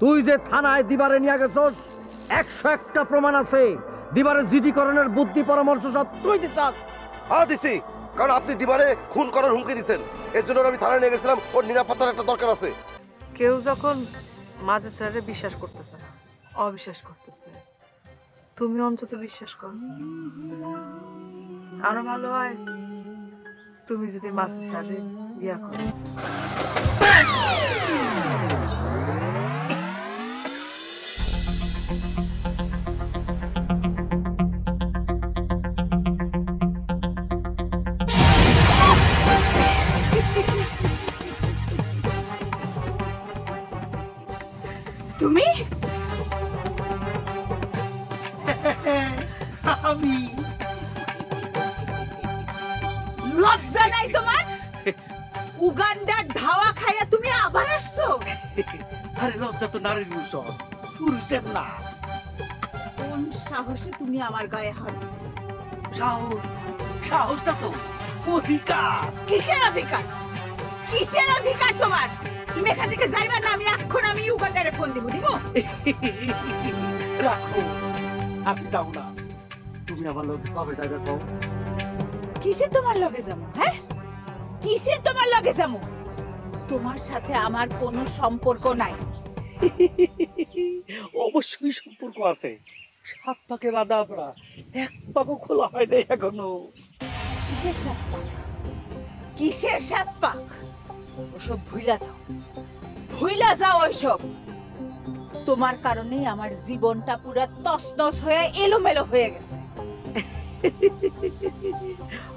তুই যে থানায় দিবারে নিয়ে গেছস 101টা প্রমাণ আছে। দিবারে জিডিকরণের বুদ্ধি পরামর্শ সব তুই দিছস। দিছি, কারণ আপনি দিবারে খুন করার হুমকি দিচ্ছেন। এর জন্য আমি থানায় নিয়ে গেছিলাম, ওর নিরাপত্তার একটা দরকার আছে। কেউ যখন মাঝে স্যারে বিশ্বাস করতেছে না, অবিশ্বাস করতেছে, তুমি অন্তত বিশ্বাস করো। আরো ভালো হয় তুমি যদি মাঝে স্যারে বিয়া করো। তুমি আমি লজ্জা নাই তোমার? উগান্ডার ধাওয়া খাইয়া তুমি আবার আসছো? আরে লজ্জা তো নারীর ভূষণ, পুরুষের না। কোন সাহসে তুমি আমার গায়ে হাত দিছো? সাহস, সাহসটা তো অধিকার। কিসের অধিকার? কিসের অধিকার তোমার? তুমি এখান থেকে যাইবা না? আমি উগান্ডারে ফোন দিব। রাখো, আমি যাও না। তুমি আমার লোক কবে যাবে কও? কিসে তোমার লগে যাবো? হ্যাঁ, কিসে তোমার লগে যাবো? তোমার সাথে আমার কোনো সম্পর্ক নাই। অবশ্যই সম্পর্ক আছে। 7 পাকে বাঁধা আমরা, 1 পাকও খোলা হয় নাই এখনো। কিসের 7 পাক? কিসের 7 পাক? ওসব ভুইলা যাও, ভুইলা যাও ওইসব। তোমার কারণেই আমার জীবনটা পুরো তছনছ হয়ে এলোমেলো হয়ে গেছে।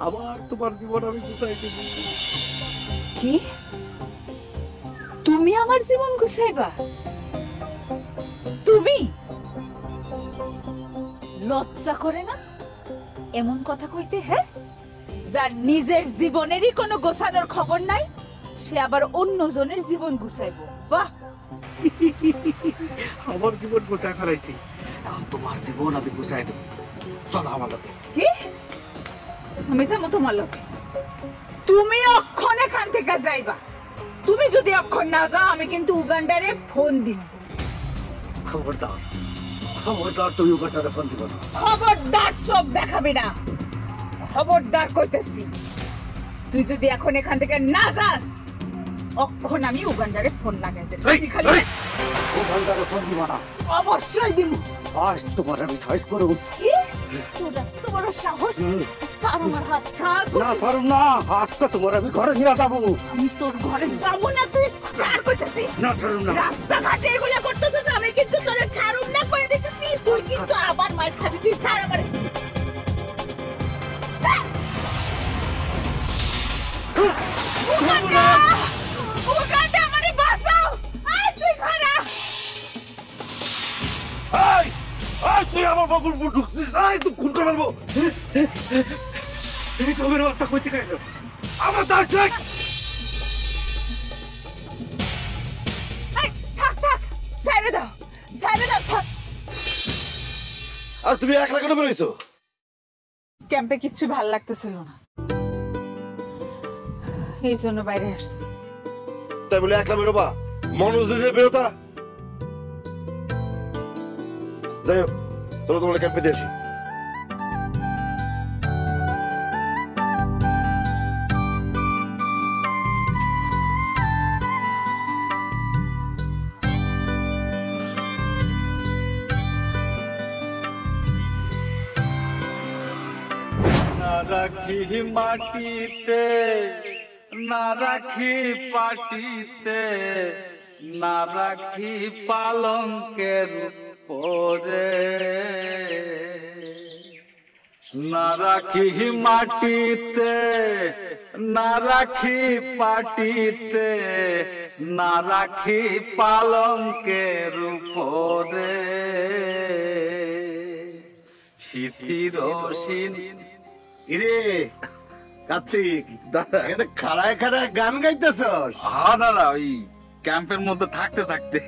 আবার তোমার জীবন আমি গুছাই দেব। কি? তুমি আমার জীবন গুছাইবা? তুমি? লজ্জা করে না এমন কথা কইতে? হ্যাঁ, যার নিজের জীবনেরই কোনো গোছানোর খবর নাই, সে আবার অন্যজনের জীবন গুছাইবো? বাহ! আমার জীবন গুছাই ফেলাইছি, এখন তোমার জীবন আমি গুছাই দেব। চলো আমার লোকে। কি? আমি যাবো তোমার লোকে? তুমি অক্ষণ এখান থেকে যাইবা। তুমি যদি অক্ষণ না যাও, আমি কিন্তু উগান্ডারে ফোন দিব। খবরদার, খবরদার, তুমি উগান্ডারে ফোন দিবা না। খবরদার, সব দেখাবি না। খবরদার কইতেছি, তুই যদি এখন এখান থেকে না যাস, অক্ষণ আমি উগান্ডারে ফোন লাগাইতেছি। উগান্ডারে ফোন দিবা না। অবশ্যই দিব। আজ তোমার আমি ছয়েস করব। কি? তোমার সাহস? ছাড় আমার হাত, ছাড়। না ছাড়ুন না, আজকে তোমার আমি ঘরে নিয়ে যাবো। আমি তোর ঘরে যাবো না, তুই ছাড় কইতেছি। না ছাড়ুন না। রাস্তাঘাটে এগুলো করতেছিস, আমি কিন্তু তোরে ছাড়ুম না করে দিতেছি। তুই কিন্তু আবার মার খাবি। তুই ছাড় আমার। উগান্ডা! উগান্ডা, আমারে বাঁচাও! আয় তুই ঘরে। তুই আমার বকুল ঢুকছিস, তুই খুন করে ফেলবো। তুমি তো আমার রাস্তা কইতে গেল। আমার তার চেক। থাক থাক, ছেড়ে দাও, ছেড়ে দাও, থাক। আর তুমি একলা কেন বেরোইছো? ক্যাম্পে কিচ্ছু ভাল লাগতেছিল না, এই জন্য বাইরে আসছি। তাই বলে একলা বেরোবা? মনোজ দিনে বেরোতা। যাই হোক, চলো তোমার ক্যাম্পে দিয়ে আসি। না রাখি মাটিতে, না রাখি পাটিতে, না রাখি পালঙ্কের উপরে, না রাখি মাটিতে, না রাখি পাটিতে, না রাখি পালঙ্কের উপরে, শিথির ইরে কার্তিক, এখানে খাড়ায় খাড়ায় গান গাইতেছস? দাদা, ওই ক্যাম্পের মধ্যে থাকতে থাকতে